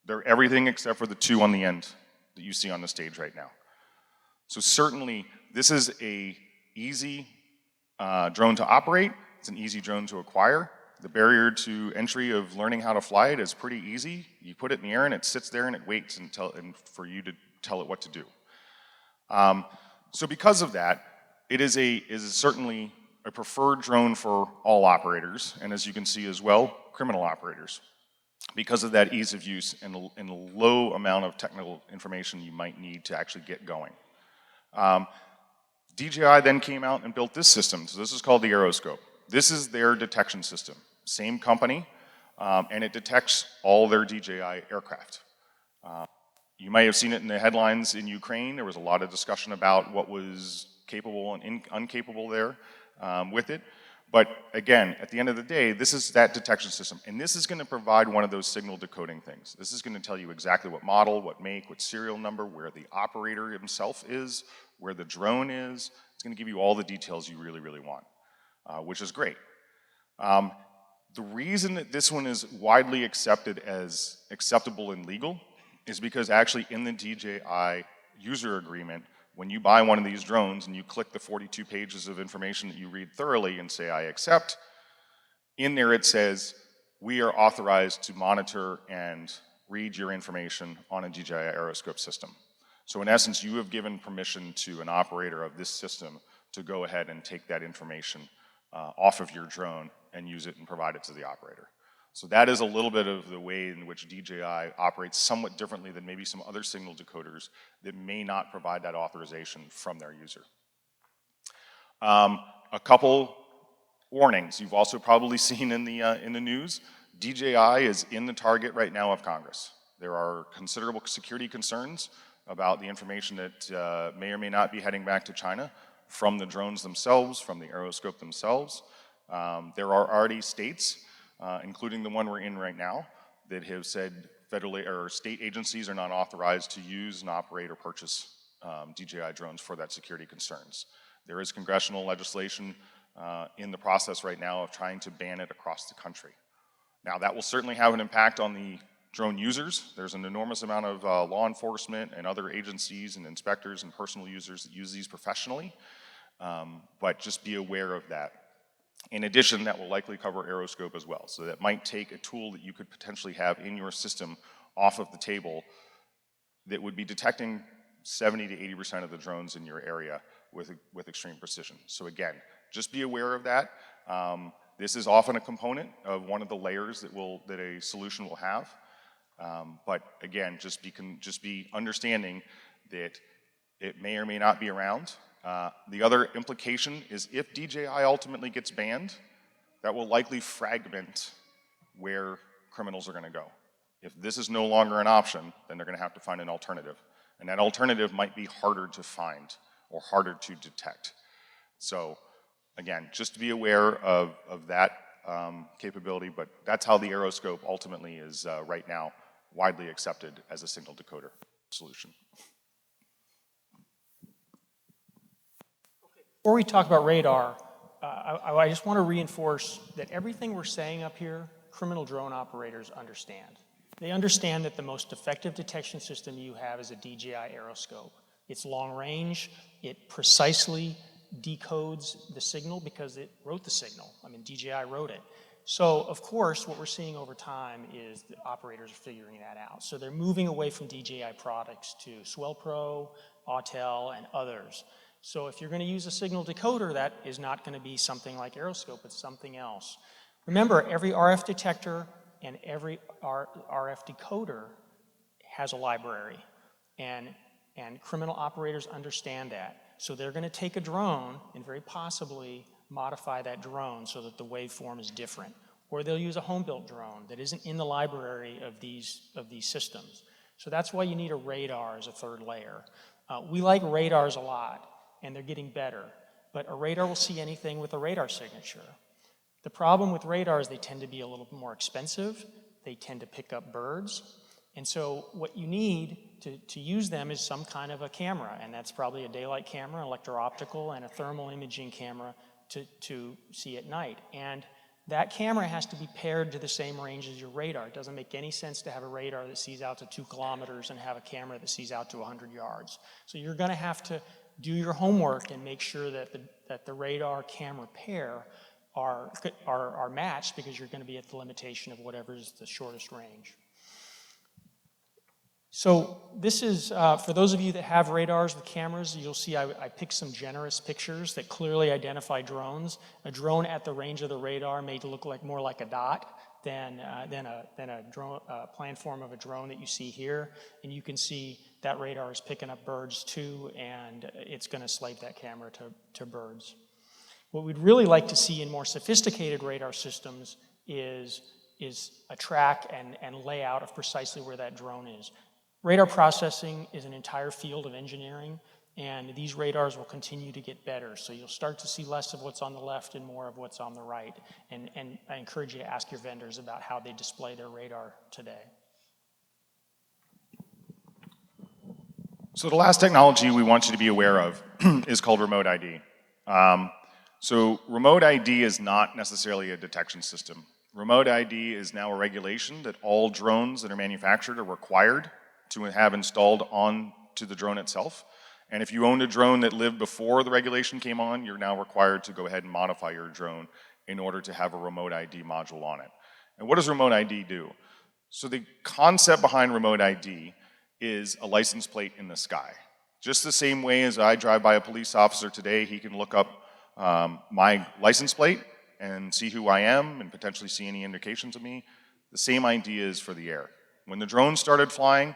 they're everything except for the 2 on the end that you see on the stage right now. So certainly, this is an easy drone to operate. It's an easy drone to acquire. The barrier to entry of learning how to fly it is pretty easy. You put it in the air and it sits there and it waits and for you to tell it what to do. So because of that, it is certainly a preferred drone for all operators, and as you can see as well, criminal operators, because of that ease of use and the low amount of technical information you might need to actually get going. DJI then came out and built this system. So this is called the Aeroscope. This is their detection system. Same company, and it detects all their DJI aircraft. You might have seen it in the headlines in Ukraine. There was a lot of discussion about what was capable and uncapable there with it. But again, at the end of the day, this is that detection system. And this is going to provide one of those signal decoding things. This is going to tell you exactly what model, what make, what serial number, where the operator himself is, where the drone is. It's going to give you all the details you really, really want, which is great. The reason that this one is widely accepted as acceptable and legal is because actually in the DJI user agreement, when you buy one of these drones and you click the 42 pages of information that you read thoroughly and say, I accept, in there it says, we are authorized to monitor and read your information on a DJI Aeroscope system. So in essence, you have given permission to an operator of this system to go ahead and take that information off of your drone and use it and provide it to the operator. So that is a little bit of the way in which DJI operates somewhat differently than maybe some other signal decoders that may not provide that authorization from their user. A couple warnings you've also probably seen in the news. DJI is in the target right now of Congress. There are considerable security concerns about the information that may or may not be heading back to China from the drones themselves, from the aeroscope themselves. There are already states, including the one we're in right now, that have said federally or state agencies are not authorized to use and operate or purchase DJI drones for that security concerns. There is congressional legislation in the process right now of trying to ban it across the country. Now that will certainly have an impact on the drone users. There's an enormous amount of law enforcement and other agencies and inspectors and personal users that use these professionally, but just be aware of that. In addition, that will likely cover aeroscope as well. So that might take a tool that you could potentially have in your system off of the table that would be detecting 70 to 80% of the drones in your area with extreme precision. So again, just be aware of that. This is often a component of one of the layers that a solution will have. But again, just be understanding that it may or may not be around. The other implication is if DJI ultimately gets banned, that will likely fragment where criminals are going to go. If this is no longer an option, then they're going to have to find an alternative. And that alternative might be harder to find or harder to detect. So again, just to be aware of that capability, but that's how the aeroscope ultimately is right now widely accepted as a signal decoder solution. Before we talk about radar, I just want to reinforce that everything we're saying up here, criminal drone operators understand. They understand that the most effective detection system you have is a DJI aeroscope. It's long range, it precisely decodes the signal because it wrote the signal. I mean, DJI wrote it. So, of course, what we're seeing over time is the operators are figuring that out. So they're moving away from DJI products to SwellPro, Autel, and others. So if you're going to use a signal decoder, that is not going to be something like aeroscope, it's something else. Remember, every RF detector and every RF decoder has a library, and criminal operators understand that. So they're going to take a drone and very possibly modify that drone so that the waveform is different. Or they'll use a home-built drone that isn't in the library of these systems. So that's why you need a radar as a third layer. We like radars a lot, and they're getting better. But a radar will see anything with a radar signature. The problem with radars, they tend to be a little more expensive. They tend to pick up birds. And so what you need to use them is some kind of a camera, and that's probably a daylight camera, electro-optical, and a thermal imaging camera to see at night. And that camera has to be paired to the same range as your radar. It doesn't make any sense to have a radar that sees out to 2 kilometers and have a camera that sees out to 100 yards. So you're going to have to do your homework and make sure that the radar camera pair are matched, because you're going to be at the limitation of whatever is the shortest range. So this is, for those of you that have radars with cameras, you'll see I picked some generous pictures that clearly identify drones. A drone at the range of the radar may look more like a dot than a drone, plan form of a drone that you see here. And you can see that radar is picking up birds too, and it's going to slave that camera to birds. What we'd really like to see in more sophisticated radar systems is a track and layout of precisely where that drone is. Radar processing is an entire field of engineering, and these radars will continue to get better. So you'll start to see less of what's on the left and more of what's on the right. And I encourage you to ask your vendors about how they display their radar today. So the last technology we want you to be aware of is called remote ID. So remote ID is not necessarily a detection system. Remote ID is now a regulation that all drones that are manufactured are required to have installed onto the drone itself. And if you owned a drone that lived before the regulation came on, you're now required to go ahead and modify your drone in order to have a remote ID module on it. And what does remote ID do? So the concept behind remote ID is a license plate in the sky. Just the same way as I drive by a police officer today, he can look up my license plate and see who I am and potentially see any indications of me. The same idea is for the air. When the drones started flying,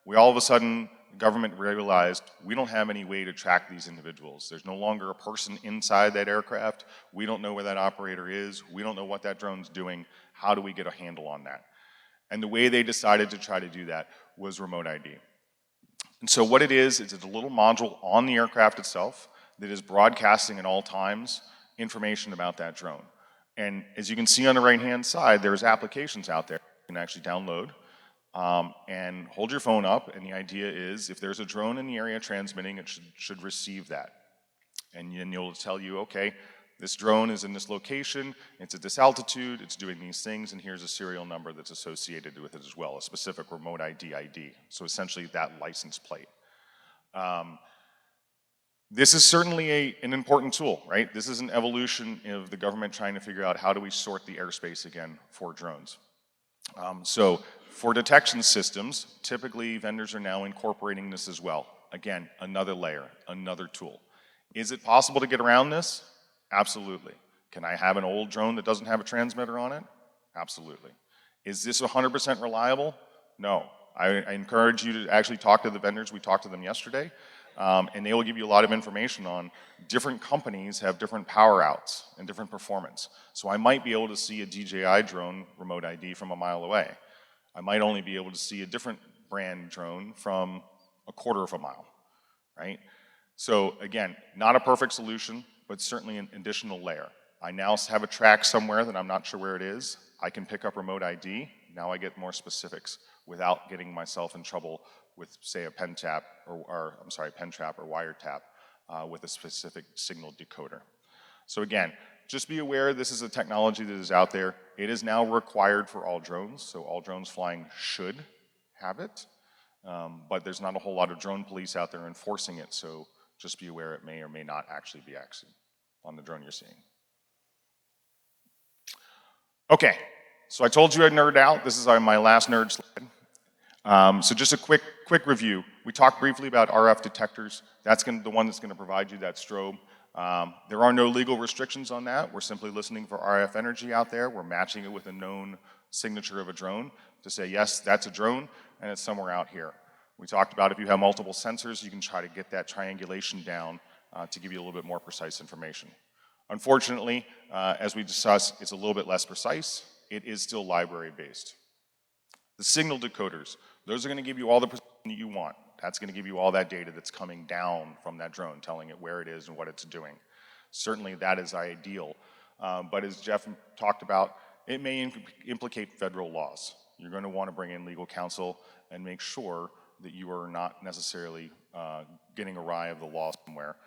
we all of a sudden, the government realized we don't have any way to track these individuals. There's no longer a person inside that aircraft. We don't know where that operator is. We don't know what that drone's doing. How do we get a handle on that? And the way they decided to try to do that was remote ID. And so what it is it's a little module on the aircraft itself that is broadcasting at all times information about that drone. And as you can see on the right-hand side, there's applications out there you can actually download and hold your phone up, and the idea is if there's a drone in the area transmitting, it should receive that. And then you'll tell you, okay, this drone is in this location, it's at this altitude, it's doing these things, and here's a serial number that's associated with it as well, a specific remote ID. So essentially that license plate. This is certainly an important tool, right? This is an evolution of the government trying to figure out how do we sort the airspace again for drones. So for detection systems, typically vendors are now incorporating this as well. Again, another layer, another tool. Is it possible to get around this? Absolutely. Can I have an old drone that doesn't have a transmitter on it? Absolutely. Is this 100% reliable? No. I encourage you to actually talk to the vendors. We talked to them yesterday, and they will give you a lot of information on different companies have different power outs and different performance. So I might be able to see a DJI drone remote ID from a mile away. I might only be able to see a different brand drone from a quarter of a mile, right? So again, not a perfect solution, but certainly an additional layer. I now have a track somewhere that I'm not sure where it is. I can pick up remote ID. Now I get more specifics without getting myself in trouble with, say, a pen trap or wiretap with a specific signal decoder. So again, just be aware this is a technology that is out there. It is now required for all drones, so all drones flying should have it. But there's not a whole lot of drone police out there enforcing it, so just be aware it may or may not actually be active on the drone you're seeing. Okay, so I told you I'd nerd out. This is my last nerd slide. So just a quick review. We talked briefly about RF detectors. That's the one that's going to provide you that strobe. There are no legal restrictions on that. We're simply listening for RF energy out there. We're matching it with a known signature of a drone to say, yes, that's a drone, and it's somewhere out here. We talked about if you have multiple sensors, you can try to get that triangulation down to give you a little bit more precise information. Unfortunately, as we discussed, it's a little bit less precise. It is still library-based. The signal decoders, those are going to give you all the precision that you want. That's going to give you all that data that's coming down from that drone, telling it where it is and what it's doing. Certainly that is ideal. But as Jeff talked about, it may implicate federal laws. You're going to want to bring in legal counsel and make sure that you are not necessarily getting awry of the law somewhere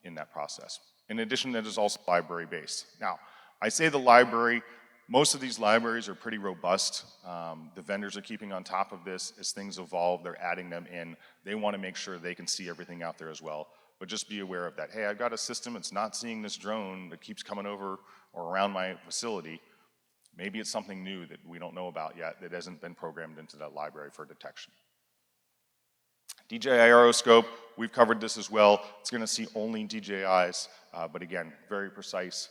in that process. In addition, that is also library-based. Now, I say the library, most of these libraries are pretty robust. The vendors are keeping on top of this. As things evolve, they're adding them in. They want to make sure they can see everything out there as well. But just be aware of that. Hey, I've got a system, it's not seeing this drone that keeps coming over or around my facility. Maybe it's something new that we don't know about yet that hasn't been programmed into that library for detection. DJI Aeroscope, we've covered this as well. It's going to see only DJIs, but again, very precise.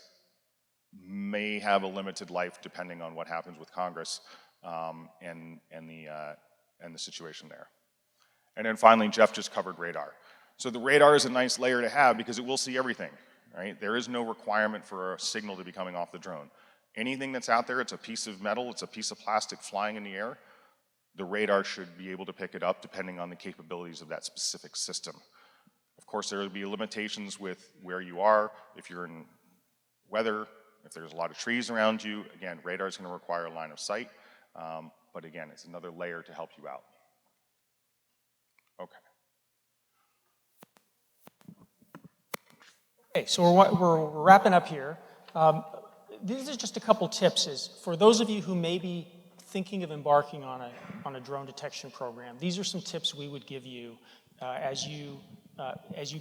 May have a limited life depending on what happens with Congress and the situation there. And then finally, Jeff just covered radar. So the radar is a nice layer to have because it will see everything, right? There is no requirement for a signal to be coming off the drone. Anything that's out there, it's a piece of metal, it's a piece of plastic flying in the air, the radar should be able to pick it up depending on the capabilities of that specific system. Of course, there will be limitations with where you are, if you're in weather, if there's a lot of trees around you. Again, radar is going to require a line of sight, but again, it's another layer to help you out. Okay. Okay, so we're wrapping up here. These are just a couple tips. For those of you who may be thinking of embarking on a drone detection program, these are some tips we would give you as you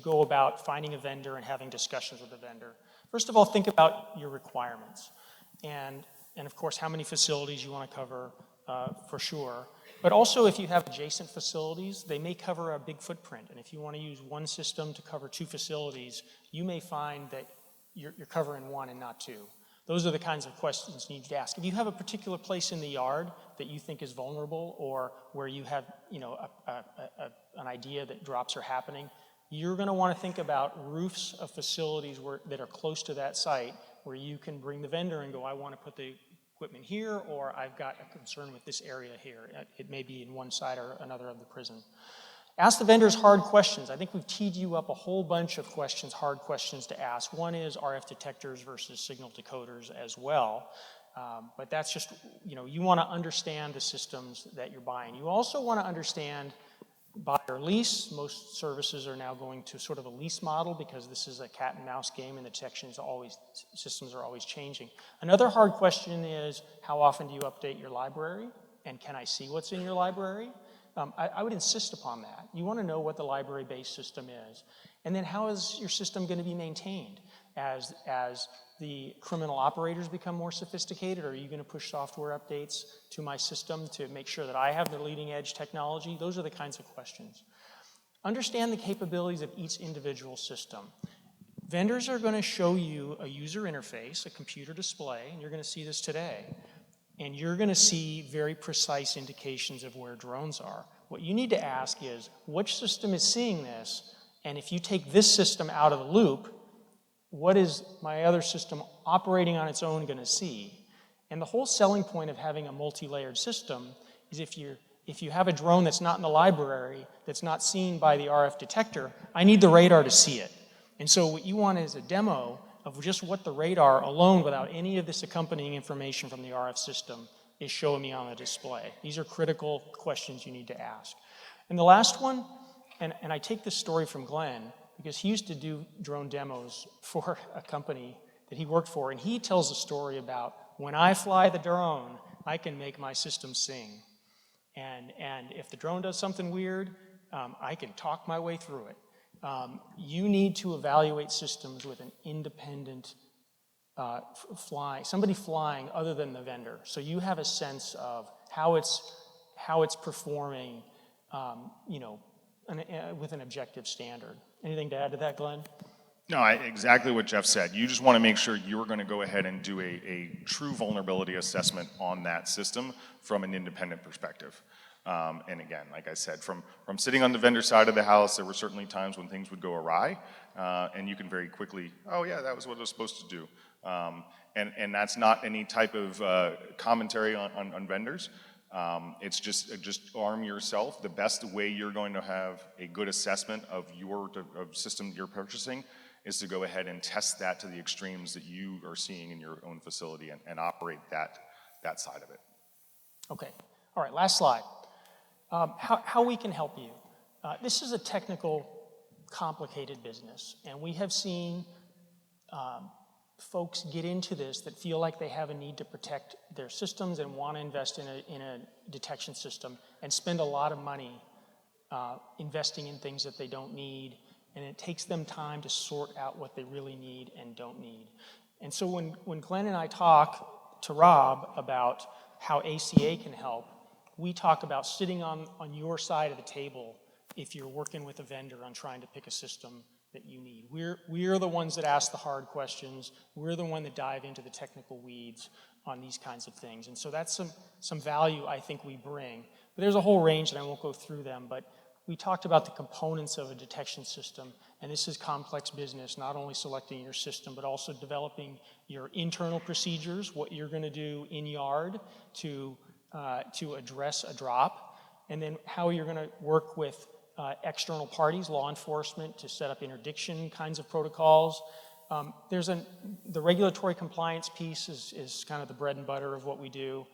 go about finding a vendor and having discussions with a vendor. First of all, think about your requirements and of course how many facilities you want to cover for sure. But also, if you have adjacent facilities, they may cover a big footprint. And if you want to use one system to cover 2 facilities, you may find that you're covering 1 and not 2. Those are the kinds of questions you need to ask. If you have a particular place in the yard that you think is vulnerable, or where you have, an idea that drops are happening, you're going to want to think about roofs of facilities that are close to that site, where you can bring the vendor and go, I want to put the equipment here, or I've got a concern with this area here. It may be in one side or another of the prison. Ask the vendors hard questions. I think we've teed you up a whole bunch of questions, hard questions to ask. One is RF detectors versus signal decoders as well. But that's just, you want to understand the systems that you're buying. You also want to understand buy or lease. Most services are now going to sort of a lease model, because this is a cat and mouse game, and the systems are always changing. Another hard question is, how often do you update your library? And can I see what's in your library? I would insist upon that. You want to know what the library-based system is. And then how is your system going to be maintained? As the criminal operators become more sophisticated, are you going to push software updates to my system to make sure that I have the leading edge technology? Those are the kinds of questions. Understand the capabilities of each individual system. Vendors are going to show you a user interface, a computer display, and you're going to see this today. And you're going to see very precise indications of where drones are. What you need to ask is, which system is seeing this? And if you take this system out of the loop, what is my other system operating on its own going to see? And the whole selling point of having a multi-layered system is, if you have a drone that's not in the library, that's not seen by the RF detector, I need the radar to see it. And so what you want is a demo of just what the radar alone, without any of this accompanying information from the RF system, is showing me on the display. These are critical questions you need to ask. And the last one, and I take this story from Glenn, because he used to do drone demos for a company that he worked for, and he tells a story about, when I fly the drone, I can make my system sing. And if the drone does something weird, I can talk my way through it. You need to evaluate systems with an independent somebody flying other than the vendor, so you have a sense of how it's performing, with an objective standard. Anything to add to that, Glenn? No, exactly what Jeff said. You just want to make sure you're going to go ahead and do a true vulnerability assessment on that system from an independent perspective. And again, like I said, from sitting on the vendor side of the house, there were certainly times when things would go awry, and you can very quickly, oh yeah, that was what I was supposed to do. And that's not any type of commentary on vendors. It's just arm yourself. The best way you're going to have a good assessment of your system you're purchasing is to go ahead and test that to the extremes that you are seeing in your own facility, and operate that side of it. Okay, all right, last slide. How we can help you. This is a technical, complicated business, and we have seen folks get into this that feel like they have a need to protect their systems and want to invest in a detection system, and spend a lot of money investing in things that they don't need, and it takes them time to sort out what they really need and don't need. And so when Glenn and I talk to Rob about how ACA can help, we talk about sitting on your side of the table if you're working with a vendor on trying to pick a system that you need. We're the ones that ask the hard questions. We're the one that dive into the technical weeds on these kinds of things. And so that's some value I think we bring. But there's a whole range, and I won't go through them, but we talked about the components of a detection system, and this is complex business, not only selecting your system, but also developing your internal procedures, what you're going to do in yard to address a drop, and then how you're going to work with external parties, law enforcement, to set up interdiction kinds of protocols. The regulatory compliance piece is kind of the bread and butter of what we do.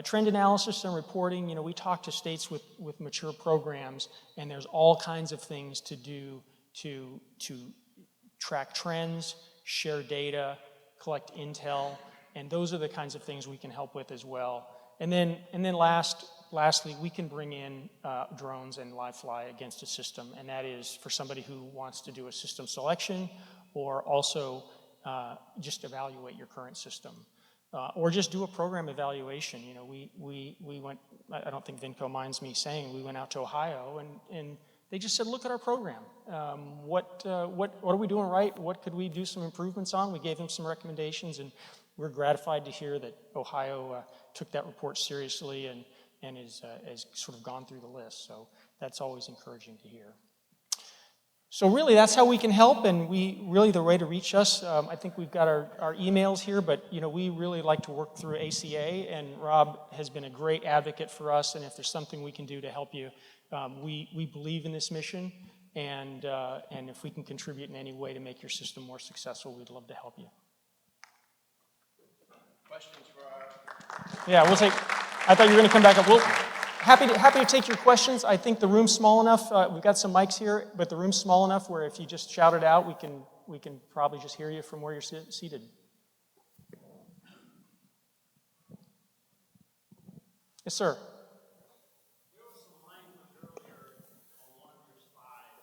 Trend analysis and reporting, we talk to states with mature programs, and there's all kinds of things to do to track trends, share data, collect intel, and those are the kinds of things we can help with as well. And then lastly, we can bring in drones and live fly against a system, and that is for somebody who wants to do a system selection, or also just evaluate your current system. or just do a program evaluation. You know, we went, I don't think Vinco minds me saying, we went out to Ohio and they just said, look at our program. What are we doing right? What could we do some improvements on? We gave them some recommendations, and we're gratified to hear that Ohio took that report seriously and has sort of gone through the list. So that's always encouraging to hear. So really, that's how we can help, and the way to reach us, I think we've got our emails here, but you know, we really like to work through ACA, and Rob has been a great advocate for us, and if there's something we can do to help you, we believe in this mission, and if we can contribute in any way to make your system more successful, we'd love to help you. Questions for our... Yeah, we'll take, I thought you were going to come back up. Happy to take your questions. I think the room's small enough. We've got some mics here, but the room's small enough where if you just shout it out, we can probably just hear you from where you're seated. Yes, sir. There was some language earlier on one of your slides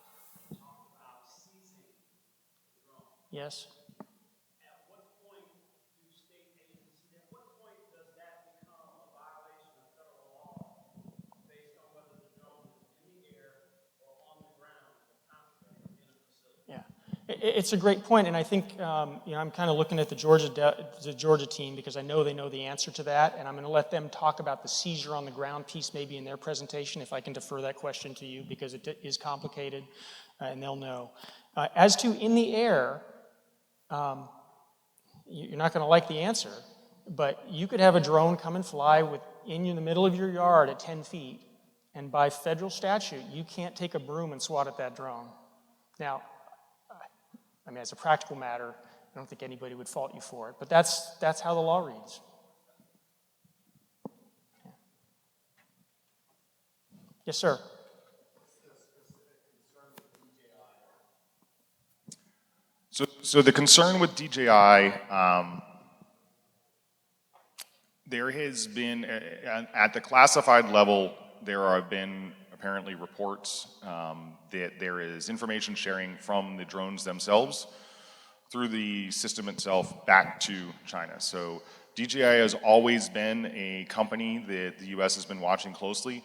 that talked about seizing the drone. Yes. At what point do state agencies, at what point does that become a violation of federal law based on whether the drone is in the air or on the ground with contraband in a facility? Yeah, it's a great point, and I think I'm kind of looking at the Georgia team because I know they know the answer to that, and I'm going to let them talk about the seizure on the ground piece maybe in their presentation, if I can defer that question to you because it is complicated, and they'll know. As to in the air, you're not going to like the answer, but you could have a drone come and fly in the middle of your yard at 10 feet, and by federal statute, you can't take a broom and swat at that drone. Now, I mean, as a practical matter, I don't think anybody would fault you for it, but that's how the law reads. Yeah. Yes, sir. So the concern with DJI, there has been, at the classified level, there have been apparently reports that there is information sharing from the drones themselves through the system itself back to China. So DJI has always been a company that the US has been watching closely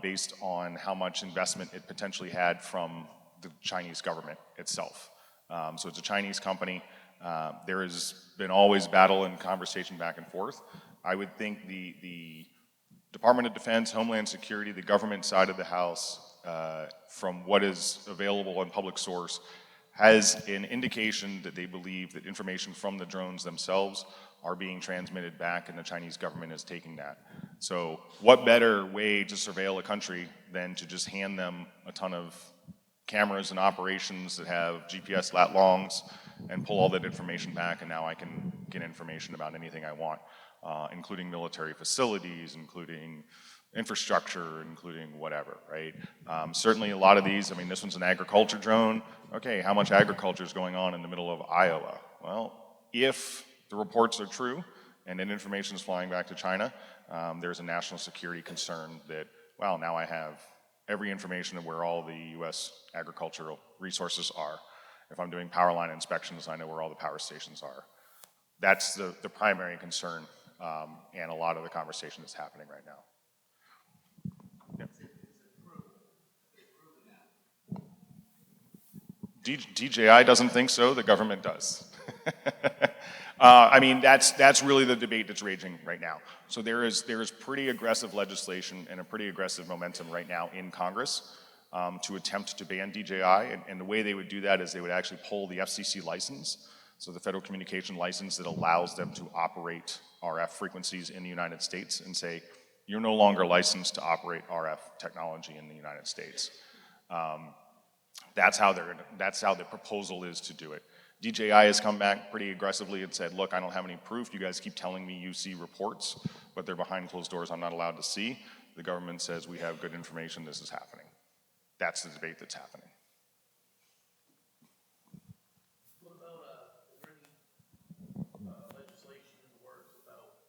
based on how much investment it potentially had from the Chinese government itself. So it's a Chinese company. There has been always battle and conversation back and forth. I would think the Department of Defense, Homeland Security, the government side of the house, from what is available on public source, has an indication that they believe that information from the drones themselves are being transmitted back and the Chinese government is taking that. So what better way to surveil a country than to just hand them a ton of cameras and operations that have GPS lat longs and pull all that information back, and now I can get information about anything I want, including military facilities, including infrastructure, including whatever, right? Certainly a lot of these, I mean, this one's an agriculture drone. Okay, how much agriculture is going on in the middle of Iowa? Well, if the reports are true and then information is flying back to China, there's a national security concern that, well, now I have every information of where all the US agricultural resources are. If I'm doing power line inspections, I know where all the power stations are. That's the primary concern and a lot of the conversation that's happening right now. DJI doesn't think so, the government does. I mean, that's really the debate that's raging right now. So there is pretty aggressive legislation and a pretty aggressive momentum right now in Congress to attempt to ban DJI, and the way they would do that is they would actually pull the FCC license, so the Federal Communication License that allows them to operate RF frequencies in the United States, and say, you're no longer licensed to operate RF technology in the United States. That's how the proposal is to do it. DJI has come back pretty aggressively and said, look, I don't have any proof. You guys keep telling me you see reports, but they're behind closed doors I'm not allowed to see. The government says we have good information, this is happening. That's the debate that's happening. What about, is there any legislation in the works about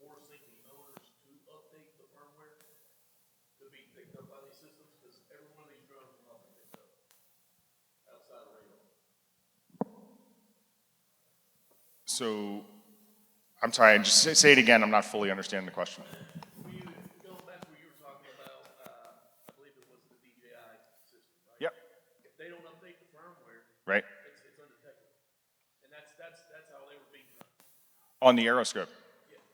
forcing the owners to update the firmware to be picked up by these systems? Because every one of these drones will not be picked up outside of radar. So I'm sorry, just say it again. I'm not fully understanding the question. Going back to what you were talking about, I believe it was the DJI system, right? Yep. If they don't update the firmware, Right. it's undetectable. And that's how they were being done. On the aeroscope,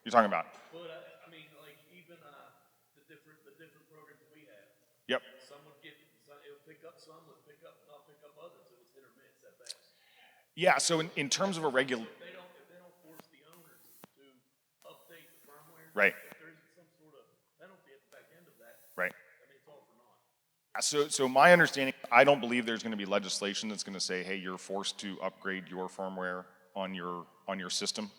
you're talking about? But I mean, like even the different programs that we have, Yep. some would it'll pick up some, would not pick up others. It was hit or miss at best. Yeah, so in terms of a regular, If they don't force the owners to update the firmware, right, if there isn't some sort of penalty at the back end of that, right. I mean it's all for naught. So my understanding, I don't believe there's going to be legislation that's going to say, hey, you're forced to upgrade your firmware on your system.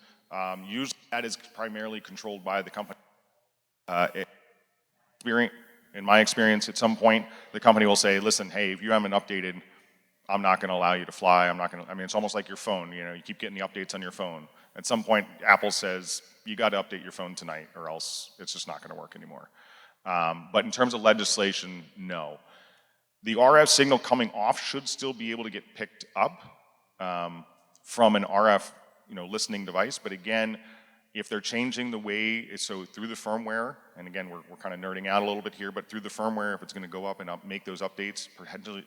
Usually that is primarily controlled by the company. In my experience, at some point, the company will say, listen, hey, if you haven't updated, I'm not going to allow you to fly. I mean, it's almost like your phone, you keep getting the updates on your phone. At some point, Apple says, you got to update your phone tonight or else it's just not going to work anymore. But in terms of legislation, no. The RF signal coming off should still be able to get picked up from an RF, listening device. But again, if they're changing the way, so through the firmware, and again, we're kind of nerding out a little bit here, but through the firmware, if it's going to go up and make those updates,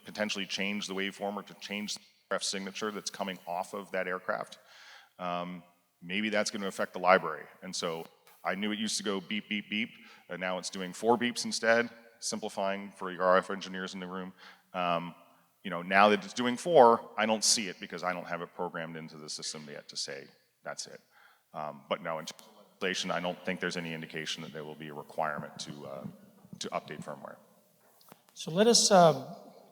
potentially change the waveform or to change the RF signature that's coming off of that aircraft, maybe that's going to affect the library. And so I knew it used to go beep, beep, beep, and now it's doing 4 beeps instead, simplifying for your RF engineers in the room. Now that it's doing 4, I don't see it because I don't have it programmed into the system yet to say that's it. But no, in terms of legislation, I don't think there's any indication that there will be a requirement to update firmware. So let us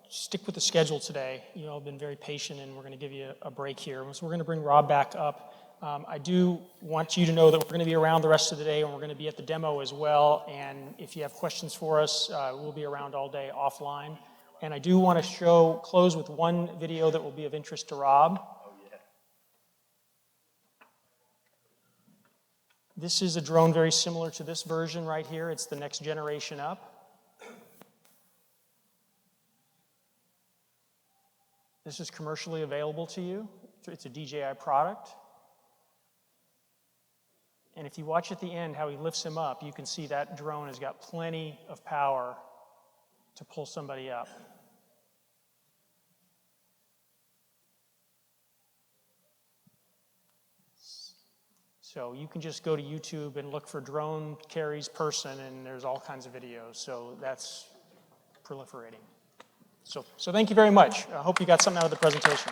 stick with the schedule today. You all have been very patient, and we're going to give you a break here. So we're going to bring Rob back up. I do want you to know that we're going to be around the rest of the day, and we're going to be at the demo as well. And if you have questions for us, we'll be around all day offline. And I do want to close with one video that will be of interest to Rob. This is a drone very similar to this version right here. It's the next generation up. This is commercially available to you. It's a DJI product. And if you watch at the end how he lifts him up, you can see that drone has got plenty of power to pull somebody up. So you can just go to YouTube and look for drone carries person, and there's all kinds of videos. So that's proliferating. So thank you very much. I hope you got something out of the presentation.